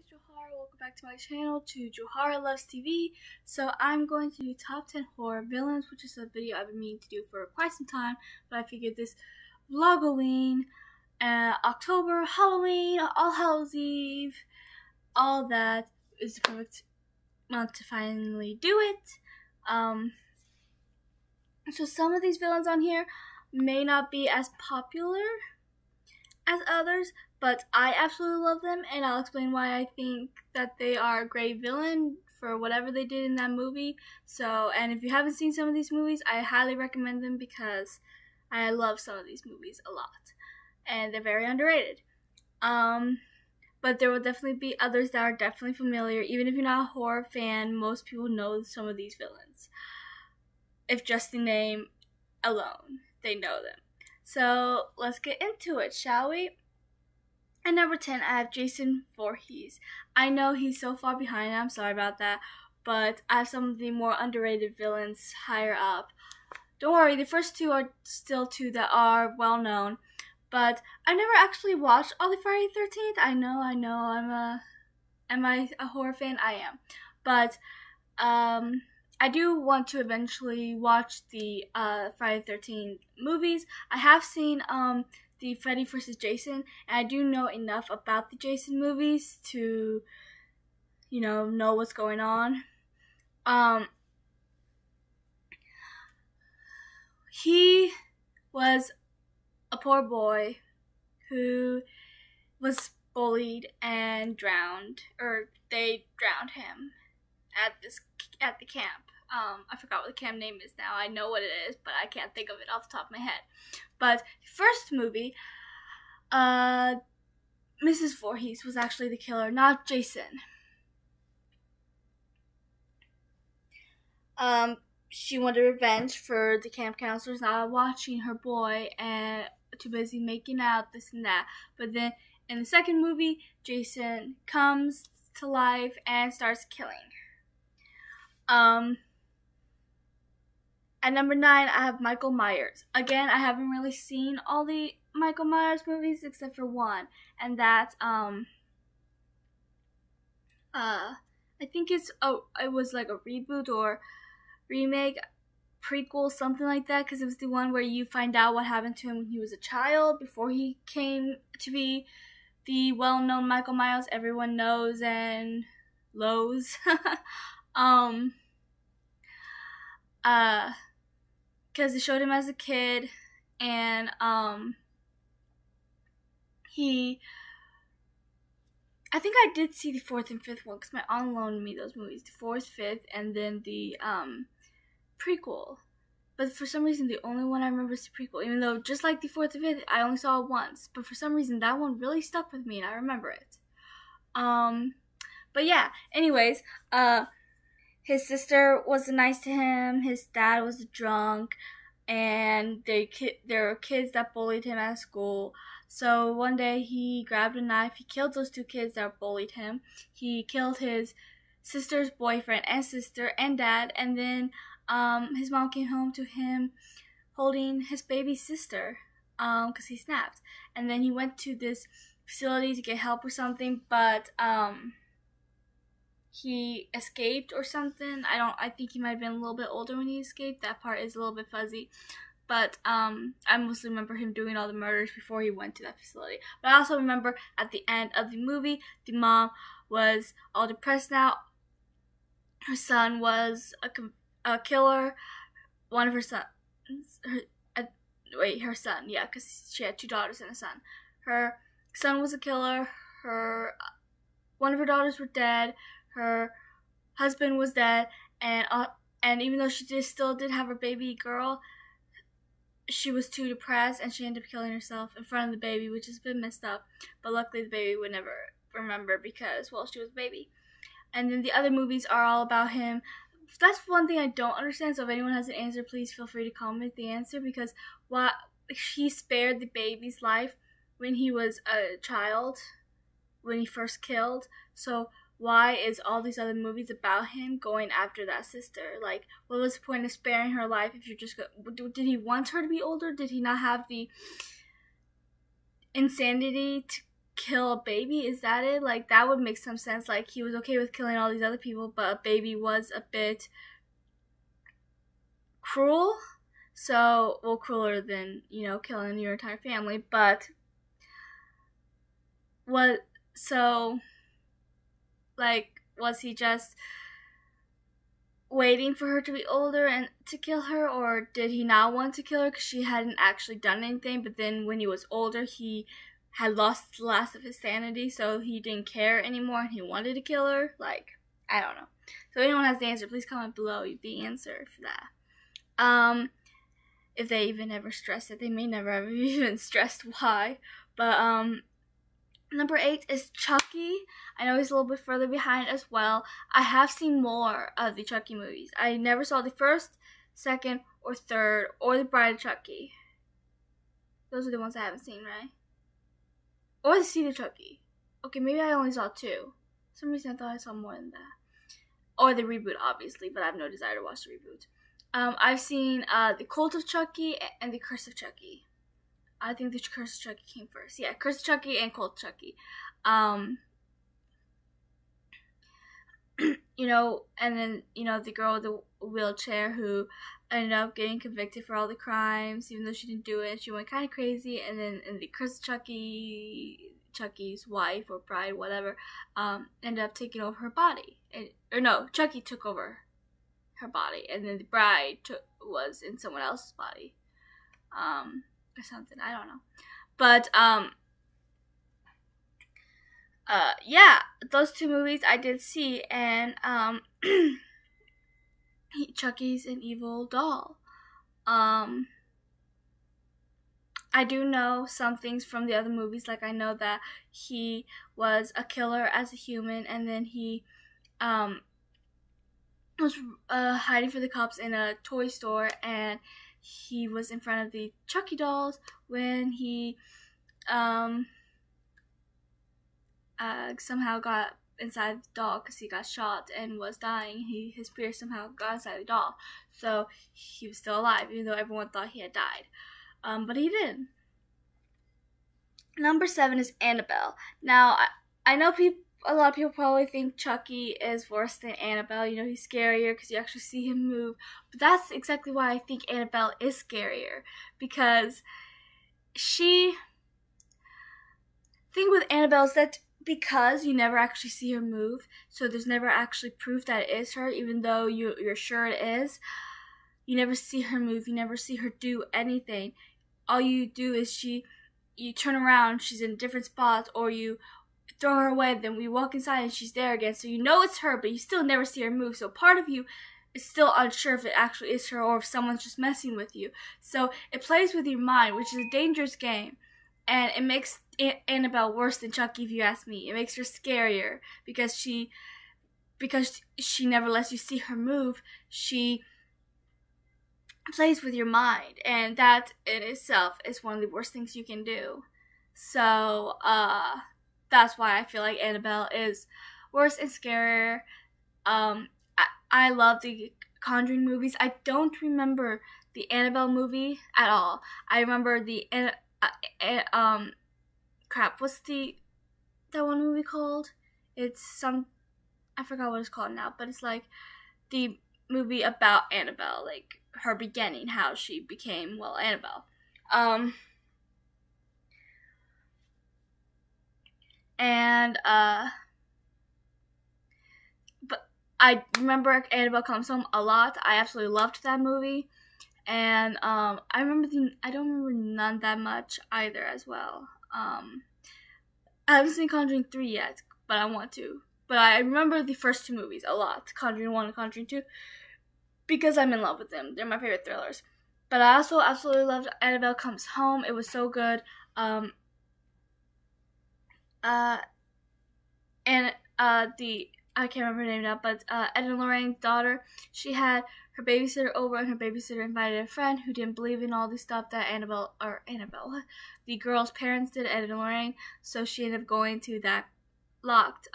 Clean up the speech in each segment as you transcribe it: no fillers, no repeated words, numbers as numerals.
Johar. Welcome back to my channel, to Johar Loves TV. So I'm going to do top 10 horror villains, which is a video I've been meaning to do for quite some time, but I figured this Vlogoween, October, Halloween, All Hallows Eve, all that is the perfect month to finally do it. So some of these villains on here may not be as popular as others, but I absolutely love them, and I'll explain why I think that they are a great villain for whatever they did in that movie. So, and if you haven't seen some of these movies, I highly recommend them because I love some of these movies a lot, and they're very underrated. But there will definitely be others that are definitely familiar. Even if you're not a horror fan, most people know some of these villains. If just the name alone, they know them. So let's get into it, shall we? At number 10, I have Jason Voorhees. I know he's so far behind, I'm sorry about that, but I have some of the more underrated villains higher up. Don't worry, the first two are still two that are well known, but I've never actually watched all the Friday the 13th. I know, am I a horror fan? I am. But, I do want to eventually watch the Friday the 13th movies. I have seen the Freddy vs. Jason, and I do know enough about the Jason movies to, know what's going on. He was a poor boy who was bullied and drowned, or they drowned him at the camp. I forgot what the camp name is now. I know what it is, but I can't think of it off the top of my head. But the first movie, Mrs. Voorhees was actually the killer, not Jason. She wanted revenge for the camp counselors not watching her boy and too busy making out, this and that. But then in the second movie, Jason comes to life and starts killing. At number 9, I have Michael Myers. Again, I haven't really seen all the Michael Myers movies except for one, and that's I think it was like a reboot or remake, prequel, something like that, because it was the one where you find out what happened to him when he was a child before he came to be the well-known Michael Myers everyone knows and loathes. Because it showed him as a kid, and I think I did see the 4th and 5th one because my aunt loaned me those movies, the 4th, 5th, and then the prequel. But for some reason, the only one I remember is the prequel, even though just like the 4th and 5th, I only saw it once. But for some reason, that one really stuck with me, and I remember it. But yeah, anyways, his sister wasn't nice to him, his dad was a drunk, and there were kids that bullied him at school. So one day he grabbed a knife, he killed those 2 kids that bullied him. He killed his sister's boyfriend and sister and dad, and then his mom came home to him holding his baby sister because he snapped. And then he went to this facility to get help or something, but he escaped or something. I think he might have been a little bit older when he escaped. That part is a little bit fuzzy. But I mostly remember him doing all the murders before he went to that facility. But I also remember at the end of the movie, the mom was all depressed now. Her son was a killer. One of her sons, her son, yeah, because she had 2 daughters and a son. Her son was a killer. One of her daughters were dead. Her husband was dead, and even though she still did have her baby girl, she was too depressed, and she ended up killing herself in front of the baby, which is a bit messed up. But luckily, the baby would never remember because, well, she was a baby. And then the other movies are all about him. That's one thing I don't understand. So if anyone has an answer, please feel free to comment the answer, because he spared the baby's life when he was a child, when he first killed. So why is all these other movies about him going after that sister? Like, what was the point of sparing her life if you're just did he want her to be older? Did he not have the insanity to kill a baby? Is that it? Like, that would make some sense. Like, he was okay with killing all these other people, but a baby was a bit cruel. So, well, crueler than, you know, killing your entire family. But was he just waiting for her to be older and to kill her, or did he not want to kill her because she hadn't actually done anything? But then when he was older, he had lost the last of his sanity, so he didn't care anymore and he wanted to kill her. Like, I don't know. So if anyone has the answer, please comment below the answer for that. If they even ever stressed it. They may never have even stressed why. But number 8 is Chucky. I know he's a little bit further behind as well. I have seen more of the Chucky movies. I never saw the first, second, or third, or the Bride of Chucky. Those are the ones I haven't seen, right? Or the Seed of Chucky. Okay, maybe I only saw 2. For some reason I thought I saw more than that. Or the reboot, obviously, but I have no desire to watch the reboot. I've seen the Cult of Chucky and the Curse of Chucky. I think the Curse of Chucky came first. Yeah, Curse of Chucky and Cult of Chucky. You know, and then, you know, the girl with the wheelchair who ended up getting convicted for all the crimes, even though she didn't do it. She went kind of crazy, and then in the Curse of Chucky, Chucky's wife or bride, whatever, ended up taking over her body. Chucky took over her body, and then the bride was in someone else's body. Or something, I don't know. But, yeah, those 2 movies I did see, and, Chucky's an evil doll. I do know some things from the other movies, like I know that he was a killer as a human, and then he, was, hiding for the cops in a toy store, and he was in front of the Chucky dolls when he somehow got inside the doll because he got shot and was dying. His spirit somehow got inside the doll, so he was still alive, even though everyone thought he had died. But he didn't. Number 7 is Annabelle. Now, I know a lot of people probably think Chucky is worse than Annabelle. You know, he's scarier because you actually see him move. But that's exactly why I think Annabelle is scarier. Because thing with Annabelle is that because you never actually see her move, so there's never actually proof that it is her, even though you're sure it is. You never see her move. You never see her do anything. All you do is you turn around, she's in a different spot, or you throw her away, then we walk inside and she's there again. So you know it's her, but you still never see her move. So part of you is still unsure if it actually is her or if someone's just messing with you. So it plays with your mind, which is a dangerous game. And it makes Annabelle worse than Chucky, if you ask me. It makes her scarier because she never lets you see her move. She plays with your mind, and that in itself is one of the worst things you can do. So, that's why I feel like Annabelle is worse and scarier. I love the Conjuring movies. I don't remember the Annabelle movie at all. I remember the what's that one movie called? It's I forgot what it's called now, but it's like the movie about Annabelle, like her beginning, how she became, well, Annabelle. But I remember Annabelle Comes Home a lot. I absolutely loved that movie. And I don't remember none that much either as well. I haven't seen Conjuring 3 yet, but I want to. But I remember the first 2 movies a lot, Conjuring 1 and Conjuring 2, because I'm in love with them. They're my favorite thrillers. But I also absolutely loved Annabelle Comes Home. It was so good. I can't remember her name now, but Ed and Lorraine's daughter, she had her babysitter over, and her babysitter invited a friend who didn't believe in all the stuff that the girl's parents did, Ed and Lorraine. So she ended up going to that locked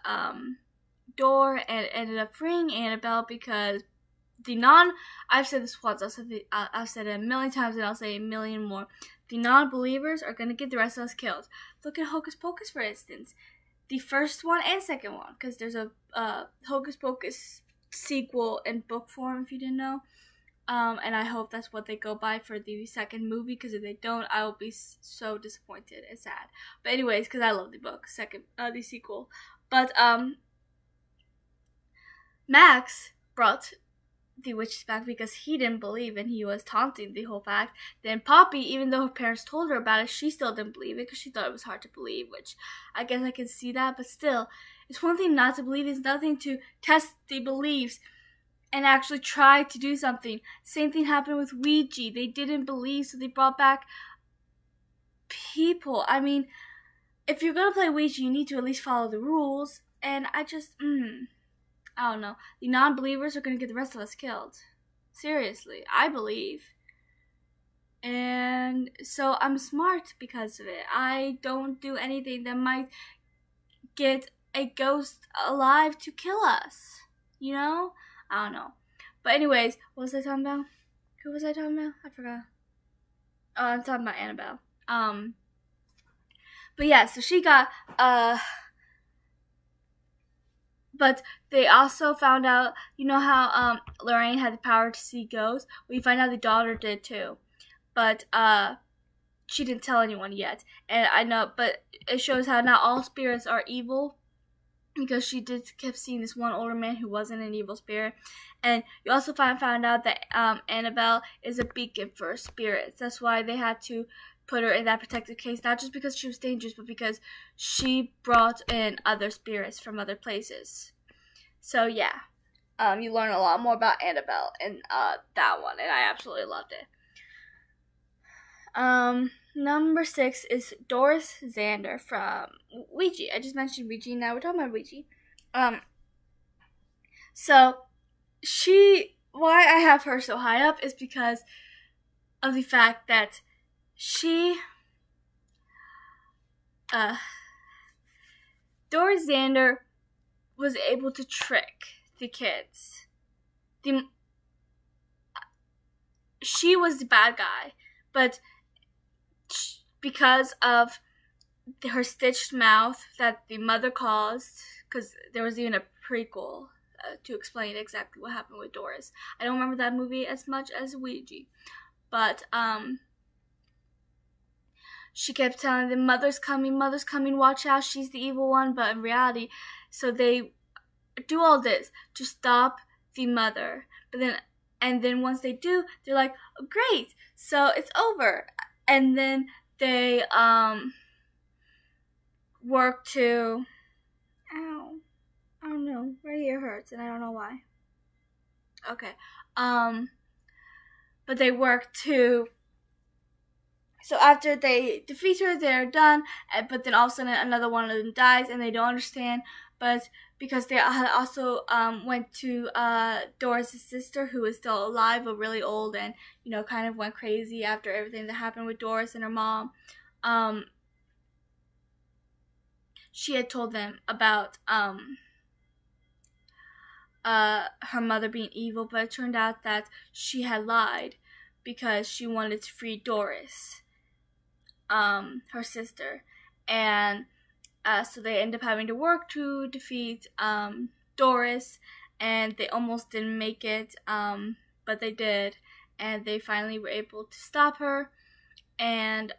door and ended up freeing Annabelle because I've said this once, I've said it a million times, and I'll say a million more. The non-believers are gonna get the rest of us killed. Look at Hocus Pocus, for instance. The first one and second one, because there's a Hocus Pocus sequel in book form, if you didn't know. And I hope that's what they go by for the second movie, because if they don't, I will be so disappointed and sad. But anyways, because I love the book, the sequel. But Max brought the witches back because he didn't believe and he was taunting the whole fact. Then Poppy, even though her parents told her about it, she still didn't believe it because she thought it was hard to believe, which I guess I can see that. But still, it's one thing not to believe, it's nothing to test the beliefs and actually try to do something. Same thing happened with Ouija. They didn't believe, so they brought back people. I mean, if you're gonna play Ouija, you need to at least follow the rules. And I just, I don't know. The non-believers are gonna get the rest of us killed. Seriously, I believe. And so I'm smart because of it. I don't do anything that might get a ghost alive to kill us. You know? I don't know. But anyways, what was I talking about? Who was I talking about? I forgot. Oh, I'm talking about Annabelle. But yeah, so she got, but they also found out, you know how, Lorraine had the power to see ghosts? We find out the daughter did too. But, she didn't tell anyone yet. And I know, but it shows how not all spirits are evil, because she kept seeing this one older man who wasn't an evil spirit. And you also found out that Annabelle is a beacon for spirits. That's why they had to put her in that protective case, not just because she was dangerous, but because she brought in other spirits from other places. So yeah, you learn a lot more about Annabelle in that one, and I absolutely loved it. Number 6 is Doris Xander from Ouija. I just mentioned Ouija, now we're talking about Ouija. So why I have her so high up is because of the fact that Doris Xander was able to trick the kids. She was the bad guy, but because of her stitched mouth that the mother caused, because there was even a prequel to explain exactly what happened with Doris. I don't remember that movie as much as Ouija, but she kept telling them, mother's coming, watch out, she's the evil one. But in reality, so they do all this to stop the mother. And then once they do, they're like, oh, great, so it's over. And then they work to, I don't know, right here hurts and I don't know why. Okay, but they work to, so after they defeat her, they're done, but then all of a sudden another one of them dies and they don't understand, but because they also went to Doris' sister, who is still alive but really old, and kind of went crazy after everything that happened with Doris and her mom. She had told them about her mother being evil, but it turned out that she had lied because she wanted to free Doris, her sister, and so they end up having to work to defeat Doris, and they almost didn't make it, but they did, and they finally were able to stop her, and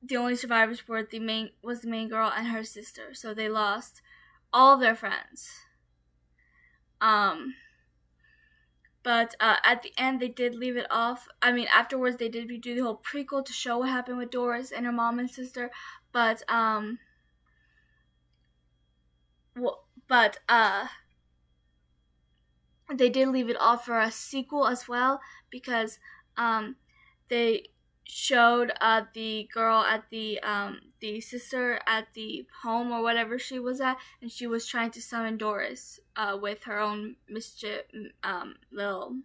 the only survivors were the main girl and her sister, so they lost all of their friends. But at the end, they did leave it off. I mean, afterwards, they did redo the whole prequel to show what happened with Doris and her mom and sister. But they did leave it off for a sequel as well, because they showed the girl at the sister at the home or whatever she was at, and she was trying to summon Doris with her own mischief little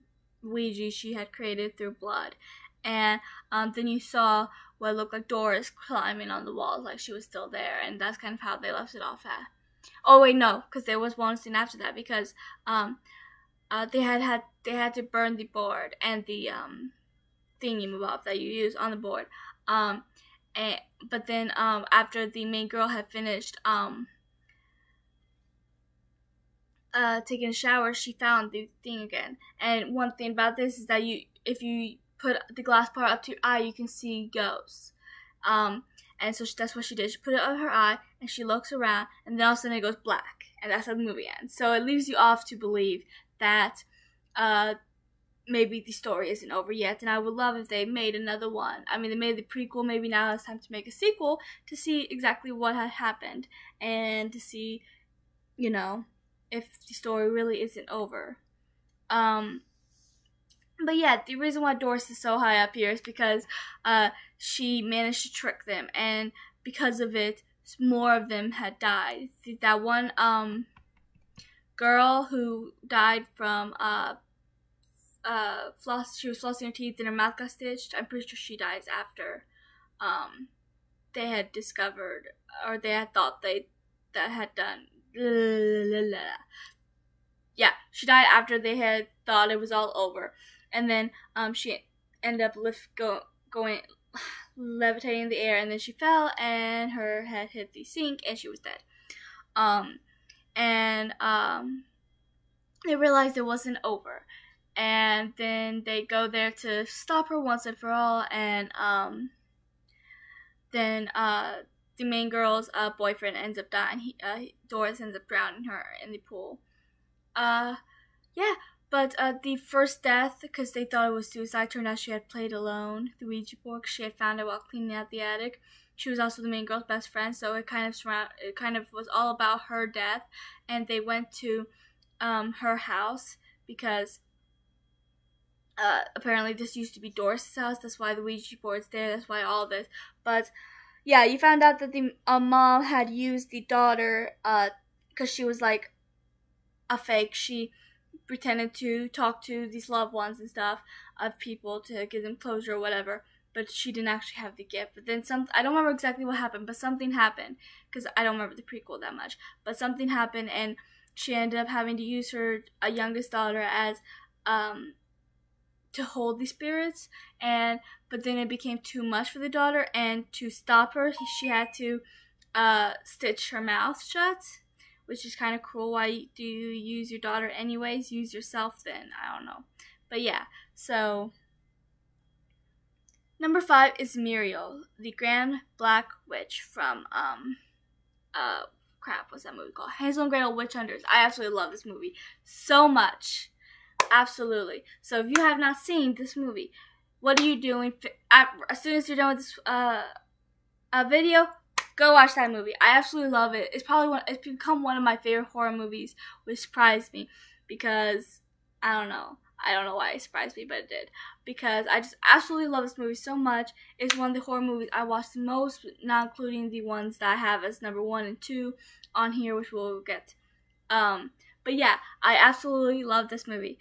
Ouija she had created through blood. And then you saw what looked like Doris climbing on the walls like she was still there, and that's kind of how they left it off at. Oh wait, no, because there was one scene after that, because they had to burn the board and the thingy-mabob that you use on the board. But then after the main girl had finished taking a shower, she found the thing again. And one thing about this is that if you put the glass part up to your eye, you can see ghosts. And so that's what she did. She put it on her eye, and she looks around, and then all of a sudden it goes black, and that's how the movie ends. So it leaves you off to believe that maybe the story isn't over yet, and I would love if they made another one. I mean, they made the prequel, maybe now it's time to make a sequel to see exactly what had happened, and to see, you know, if the story really isn't over. But yeah, the reason why Doris is so high up here is because she managed to trick them, and because of it, more of them had died. That one girl who died from she was flossing her teeth and her mouth got stitched. I'm pretty sure she dies after they had discovered, or they had thought that had done. Yeah, she died after they had thought it was all over. And then she ended up going levitating in the air, and then she fell, and her head hit the sink, and she was dead. They realized it wasn't over, and then they go there to stop her once and for all. And then the main girl's boyfriend ends up dying. Doris ends up drowning her in the pool. Yeah. But the first death, because they thought it was suicide, turned out she had played alone, the Ouija board, because she had found it while cleaning out the attic. She was also the main girl's best friend, so it kind of was all about her death. And they went to her house because apparently this used to be Doris' house. That's why the Ouija board's there. That's why all this. But yeah, you found out that the mom had used the daughter because she was like a fake. She pretended to talk to these loved ones and stuff of people to give them closure or whatever, but she didn't actually have the gift. But then I don't remember exactly what happened, but something happened, because I don't remember the prequel that much, but something happened, and she ended up having to use her youngest daughter as to hold the spirits, but then it became too much for the daughter, and to stop her, she had to stitch her mouth shut, which is kind of cruel. Why do you use your daughter anyways? Use yourself then. I don't know. But yeah, so number 5 is Muriel, the Grand Black Witch from what's that movie called? Hansel and Gretel Witch Hunters. I absolutely love this movie so much. Absolutely. So if you have not seen this movie, what are you doing? As soon as you're done with this video, go watch that movie. I absolutely love it. It's become one of my favorite horror movies, which surprised me because I don't know why it surprised me, but it did. Because I just absolutely love this movie so much. It's one of the horror movies I watch the most, not including the ones that I have as number 1 and 2 on here, which we'll get. But yeah, I absolutely love this movie.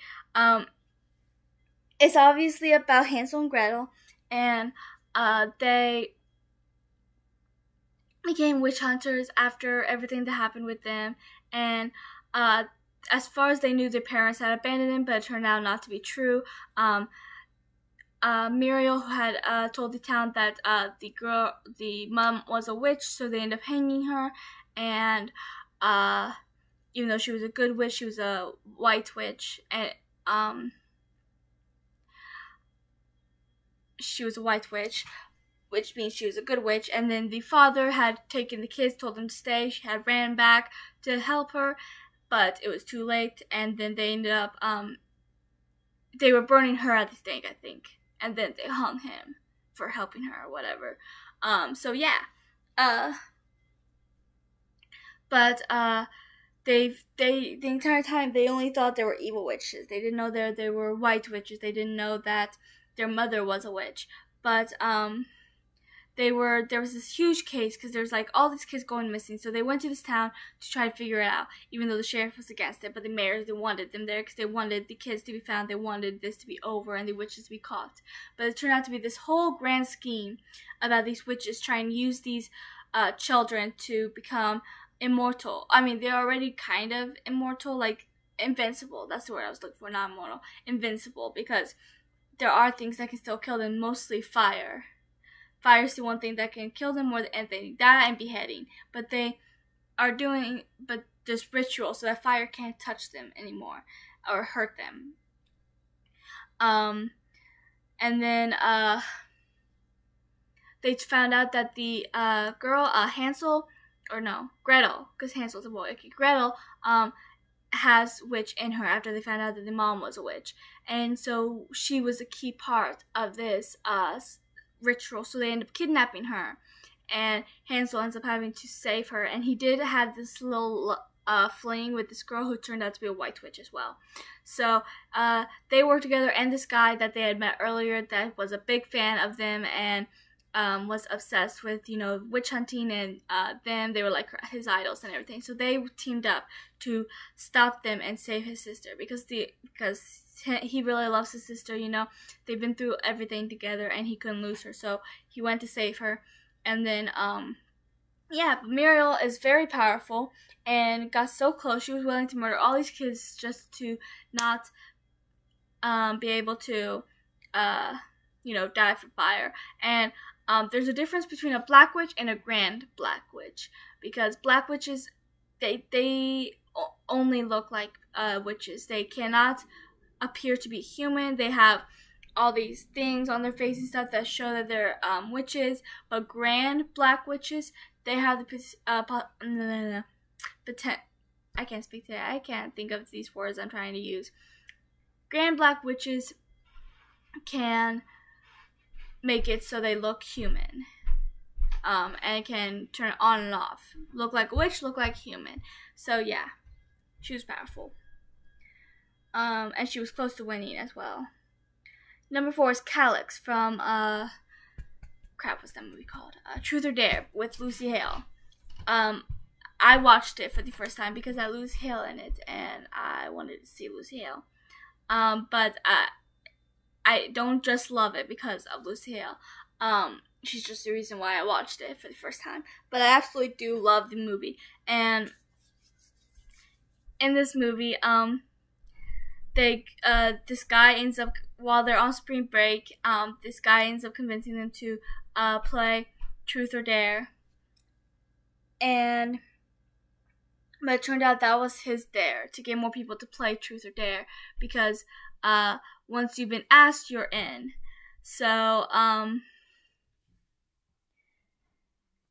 It's obviously about Hansel and Gretel, and they became witch hunters after everything that happened with them, and as far as they knew, their parents had abandoned them, but it turned out not to be true. Muriel had told the town that the mom was a witch, so they ended up hanging her, and even though she was a good witch, she was a white witch, and she was a white witch, which means she was a good witch. And then the father had taken the kids, told them to stay. She had ran back to help her, but it was too late. And then they ended up, they were burning her at the stake, I think. And then they hung him for helping her or whatever. So yeah. But the entire time they only thought they were evil witches. They didn't know they were white witches. They didn't know that their mother was a witch. But there was this huge case because there's like all these kids going missing. So they went to this town to try to figure it out, even though the sheriff was against it. But the mayors, they wanted them there because they wanted the kids to be found. They wanted this to be over and the witches to be caught. But it turned out to be this whole grand scheme about these witches trying to use these children to become immortal. I mean, they're already kind of immortal. Like, invincible. That's the word I was looking for, not immortal. Invincible, because there are things that can still kill them, mostly fire. Fire is the one thing that can kill them more than anything. That and beheading. But they are doing this ritual so that fire can't touch them anymore or hurt them. And then they found out that the girl, Gretel, because Hansel's a boy. Okay, Gretel has witch in her after they found out that the mom was a witch. And so she was a key part of this ritual, so they end up kidnapping her. And Hansel ends up having to save her. And he did have this little fling with this girl who turned out to be a white witch as well. So they worked together, and this guy that they had met earlier that was a big fan of them and was obsessed with, witch hunting and them. They were like his idols and everything. So they teamed up to stop them and save his sister because he really loves his sister. They've been through everything together, and he couldn't lose her. So he went to save her. And then, Muriel is very powerful and got so close. She was willing to murder all these kids just to not be able to, die from fire. And there's a difference between a black witch and a grand black witch, because black witches, they only look like witches. They cannot appear to be human. They have all these things on their face and stuff that show that they're witches. But grand black witches, they have the I can't speak today. I can't think of these words I'm trying to use. Grand black witches can make it so they look human, and can turn it on and off. Look like a witch, look like human. So yeah, she was powerful, and she was close to winning as well. Number 4 is Calyx from what's that movie called? Truth or Dare with Lucy Hale. I watched it for the first time because I had Lucy Hale in it, and I wanted to see Lucy Hale. But I don't just love it because of Lucy Hale. She's just the reason why I watched it for the first time. But I absolutely do love the movie. And in this movie, this guy ends up, while they're on spring break, this guy ends up convincing them to play Truth or Dare. But it turned out that was his dare, to get more people to play Truth or Dare, because once you've been asked, you're in. So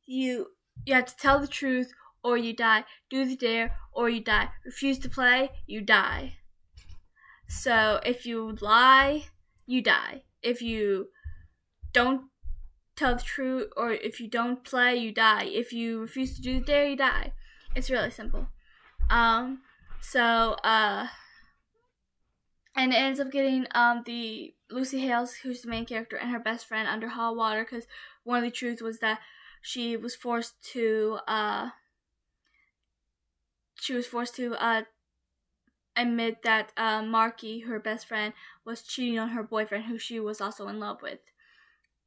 you have to tell the truth or you die. Do the dare or you die. Refuse to play, you die. So if you lie, you die. If you don't tell the truth or if you don't play, you die. If you refuse to do the dare, you die. It's really simple. And it ends up getting the Lucy Hales, who's the main character, and her best friend under hot water, because one of the truths was that she was forced to admit that Marky, her best friend, was cheating on her boyfriend, who she was also in love with.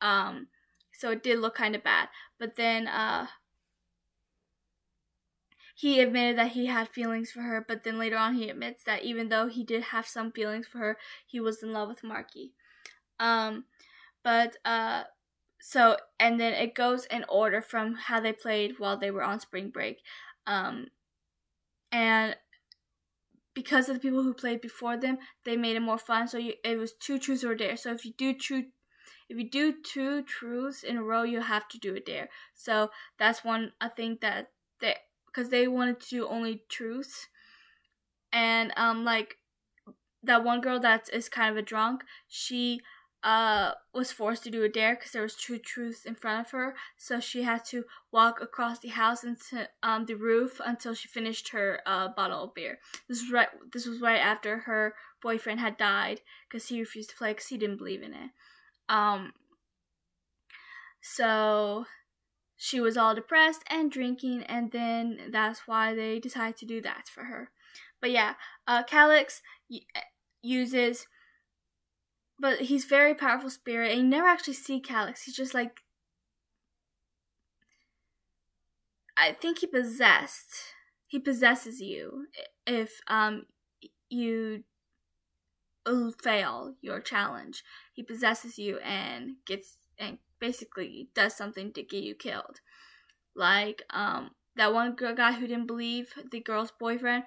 So it did look kind of bad. But then he admitted that he had feelings for her, but then later on he admits that even though he did have some feelings for her, he was in love with Marky. So, and then it goes in order from how they played while they were on spring break. And because of the people who played before them, they made it more fun. So it was 2 truths or a dare. So if you do 2 truths in a row, you have to do a dare. So that's I think that because they wanted to do only truths, and like that one girl that is kind of a drunk, she was forced to do a dare because there was 2 truths in front of her. So she had to walk across the house into the roof until she finished her bottle of beer. This was right after her boyfriend had died because he refused to play because he didn't believe in it. So she was all depressed and drinking, and then that's why they decided to do that for her. But yeah, Calyx uses, but he's very powerful spirit, and you never actually see Calyx. He's just like, I think he possesses you. If you fail your challenge, he possesses you and basically does something to get you killed. Like that one guy who didn't believe the girl's boyfriend,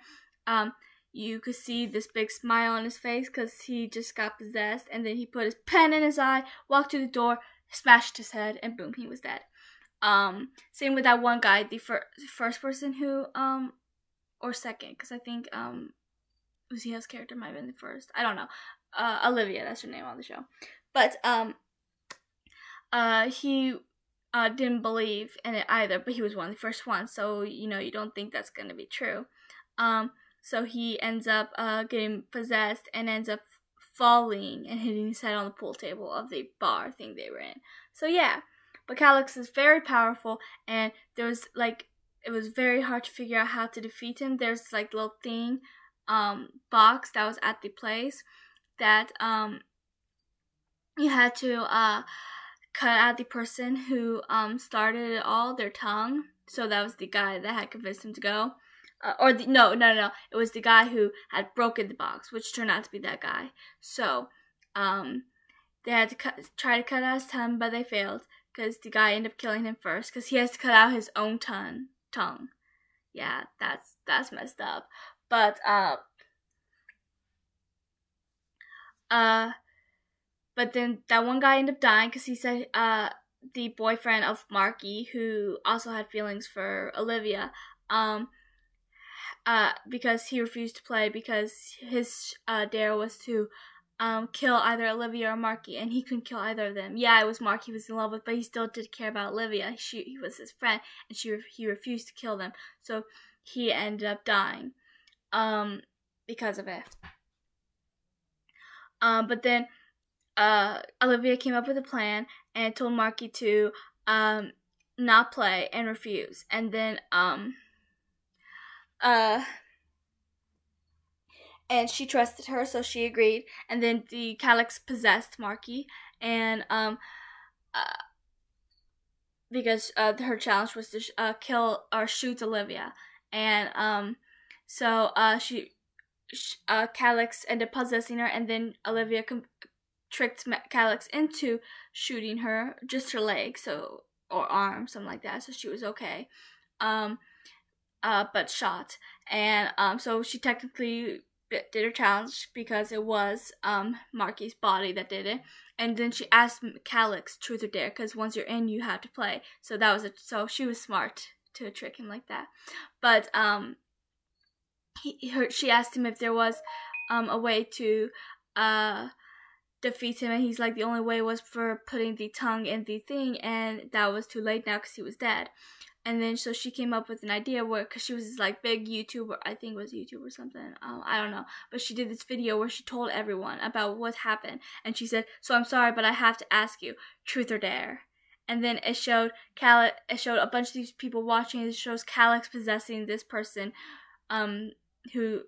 you could see this big smile on his face because he just got possessed, and then he put his pen in his eye, walked to the door, smashed his head, and boom, he was dead. Same with that one guy, the first person who, or second, because I think Uziel's character might have been the first. I don't know. Olivia, that's her name on the show. But he didn't believe in it either, but he was one of the first ones, so you don't think that's gonna be true. So he ends up getting possessed and ends up falling and hitting his head on the pool table of the bar thing they were in. So yeah, but Calyx is very powerful, and it was very hard to figure out how to defeat him. There's like little thing box that was at the place that you had to cut out the person who started it all, their tongue. So that was the guy that had convinced him to go. No. It was the guy who had broken the box, which turned out to be that guy. So, they had to try to cut out his tongue, but they failed because the guy ended up killing him first because he has to cut out his own tongue. Yeah, that's messed up. But then that one guy ended up dying because he said the boyfriend of Marky, who also had feelings for Olivia, because he refused to play because his dare was to kill either Olivia or Marky, and he couldn't kill either of them. Yeah, it was Mark he was in love with, but he still did care about Olivia. He was his friend, and he refused to kill them, so he ended up dying because of it. But then Olivia came up with a plan and told Marky to not play and refuse, and then and she trusted her, so she agreed. And then the Calyx possessed Marky, and because her challenge was to kill or shoot Olivia, and so Calyx ended up possessing her, and then Olivia tricked Calyx into shooting her, just her leg, or arm, something like that, so she was okay. But shot, and so she technically did her challenge because it was Marky's body that did it, and then she asked Calyx truth or dare because once you're in, you have to play. So that was it. So she was smart to trick him like that. But she asked him if there was a way to defeat him, and he's like, the only way was for putting the tongue in the thing, and that was too late now because he was dead. And then so she came up with an idea because she was this like big YouTuber, I think it was YouTube or something, I don't know, but she did this video where she told everyone about what happened, and she said, so I'm sorry, but I have to ask you, truth or dare? And then it showed a bunch of these people watching. It shows Calyx possessing this person, who,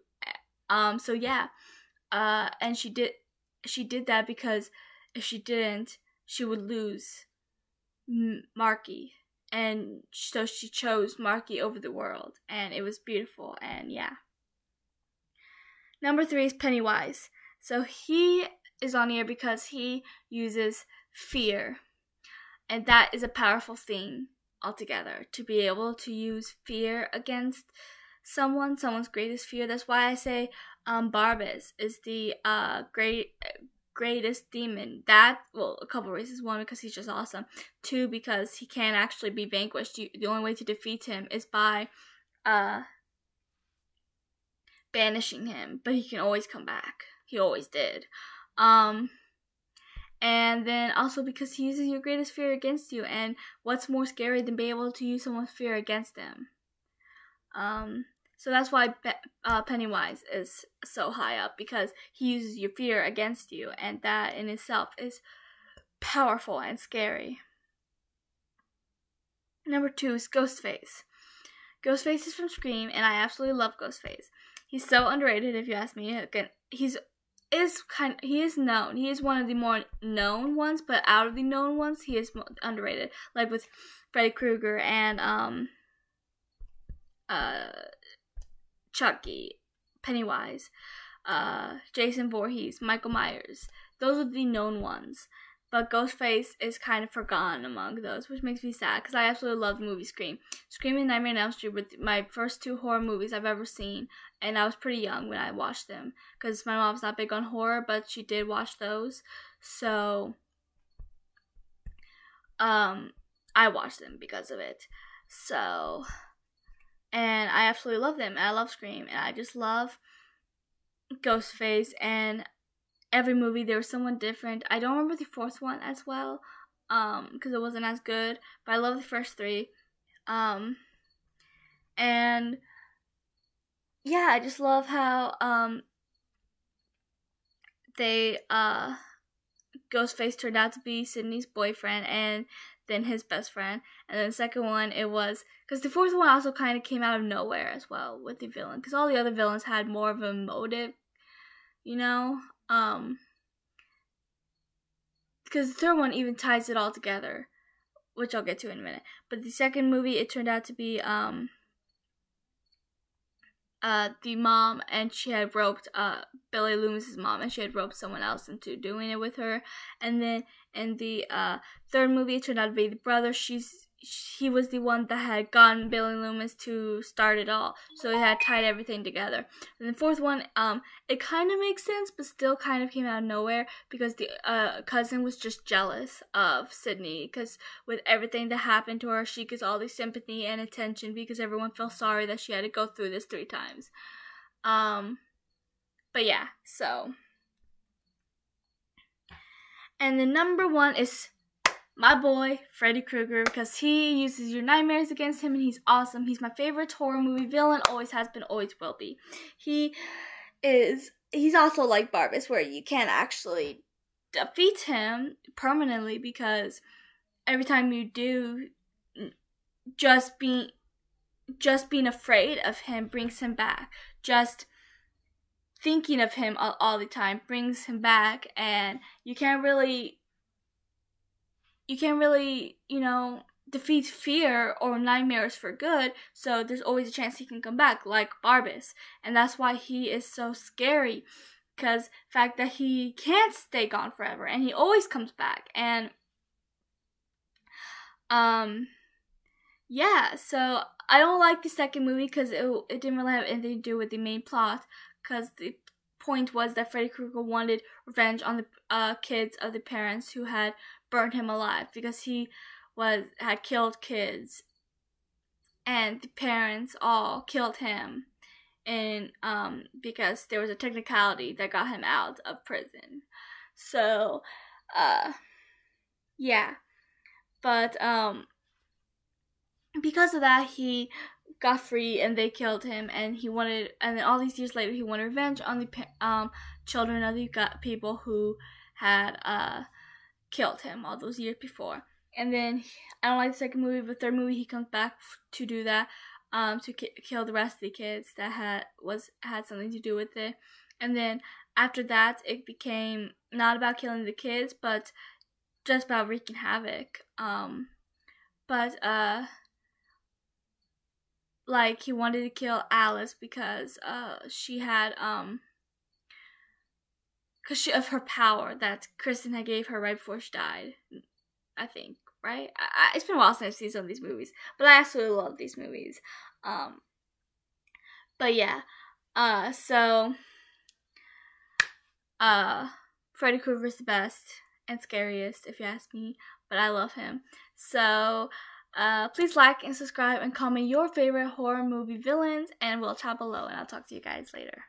so yeah, and she did that because if she didn't, she would lose Marky. And so she chose Marky over the world, and it was beautiful, and yeah. Number 3 is Pennywise. So he is on here because he uses fear, and that is a powerful thing altogether, to be able to use fear against someone's greatest fear. That's why I say Barbas is the greatest demon. A couple reasons. 1, because he's just awesome. 2, because he can't actually be vanquished. The only way to defeat him is by banishing him, but he can always come back. He always did. And then also because he uses your greatest fear against you, and what's more scary than being able to use someone's fear against them? So that's why Pennywise is so high up, because he uses your fear against you, and that in itself is powerful and scary. Number 2 is Ghostface. Ghostface is from Scream, and I absolutely love Ghostface. He's so underrated, if you ask me. Again, he is known. He is one of the more known ones, but out of the known ones, he is underrated. Like with Freddy Krueger and Chucky, Pennywise. Jason Voorhees, Michael Myers. Those are the known ones. But Ghostface is kind of forgotten among those, which makes me sad because I absolutely love the movie Scream. Scream and Nightmare on Elm Street were my first 2 horror movies I've ever seen, and I was pretty young when I watched them because my mom's not big on horror, but she did watch those. So, I watched them because of it. So, and I absolutely love them. And I love Scream, and I just love Ghostface, and every movie there was someone different. I don't remember the 4th one as well, because it wasn't as good, but I love the first 3. And yeah, I just love how Ghostface turned out to be Sydney's boyfriend and then his best friend. And then the second one, it was, because the 4th one also kind of came out of nowhere as well with the villain, because all the other villains had more of a motive, you know, because the 3rd one even ties it all together, which I'll get to in a minute. But the second movie, it turned out to be the mom, and she had roped Billy Loomis's mom, and she had roped someone else into doing it with her. And then in the 3rd movie, it turned out to be the brother. He was the one that had gotten Billy Loomis to start it all, so it had tied everything together. And the 4th one, it kind of makes sense, but still kind of came out of nowhere because the cousin was just jealous of Sydney, because with everything that happened to her, she gets all the sympathy and attention because everyone feels sorry that she had to go through this 3 times. But yeah, so. And the number 1 is my boy, Freddy Krueger, because he uses your nightmares against him, and he's awesome. He's my favorite horror movie villain, always has been, always will be. He's also like Barbus, where you can't actually defeat him permanently, because every time you do, just being afraid of him brings him back. Just thinking of him all the time brings him back, and you can't really, defeat fear or nightmares for good, so there's always a chance he can come back, like Barbus. And that's why he is so scary, because the fact that he can't stay gone forever, and he always comes back. And, yeah, so I don't like the second movie, because it didn't really have anything to do with the main plot, because the point was that Freddy Krueger wanted revenge on the kids of the parents who had burned him alive, because he had killed kids, and the parents all killed him, and because there was a technicality that got him out of prison. So yeah, but because of that, he got free, and they killed him, and then all these years later, he wanted revenge on the children of the people who had killed him all those years before. And then, I don't like the second movie, but the 3rd movie, he comes back to do that, to kill the rest of the kids that had something to do with it. And then, after that, it became not about killing the kids, but just about wreaking havoc. Like, he wanted to kill Alice because she had, because of her power that Kristen had gave her right before she died, I think, right? It's been a while since I've seen some of these movies, but I absolutely love these movies. But yeah, so Freddy Krueger is the best and scariest, if you ask me, but I love him. So please like and subscribe and comment your favorite horror movie villains, and we'll chat below, and I'll talk to you guys later.